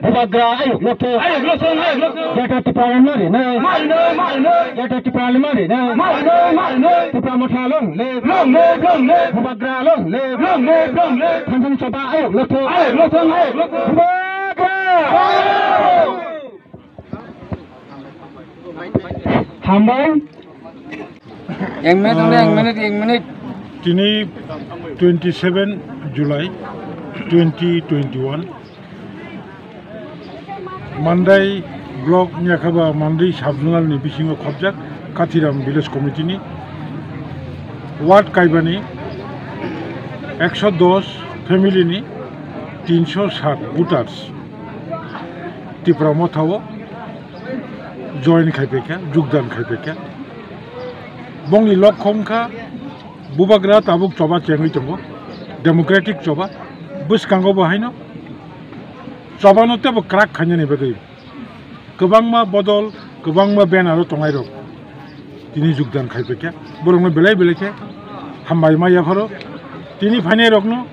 Bubagra ayo Nukhung jata Tipra mari na jata Tipra mari na Tipra Motha long le Bubagra long le Hanjang coba ayo Nukhung Bubagra Hambai Yang minute Tini 27 July 2021 Mandai Block Nyakaba Mandwi Sabjunal ni bisingo khobjak Kathiram Village Committee ni Ward Kaibani 110 family ni 360 voters Tipra Motha join khaipeka jugdan khaipeka Bongi Romkha Bubagra tabuk coba cengli tongo democratic coba bus kanggo bahino coba note bo crack khanya ni bedai kebangma bodol kebangma ben aro tongai rok tini jugdan khaipeka borongno belai beleke hambai ma yafaro tini phane rokno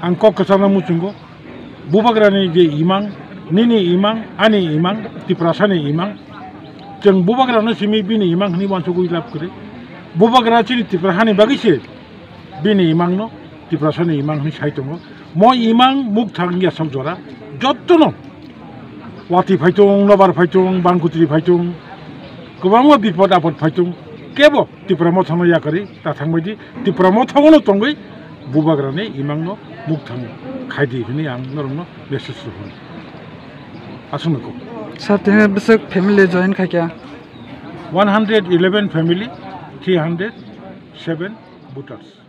angko kasana muchungo Bubagra ni je imang nini imang ani imang tiprasani imang jeng Bubagra no simi bini imang ni wansugo ilap kore Bubagra chini Tipra hani bagise bini imang no Tipra sani imang ni saitongo mo imang muk thangya samjora jottono wati phaitong nobar phaitong bangkutri phaitong kubangwa bipod apod phaitong kebo Tipra Motha no yakari ta thangbaidi Tipra Motha no tongai Bubagra ni imang no muk thang khaidi hini ang norno message ho asunako Satya besok family join kaya 111 family 307 voters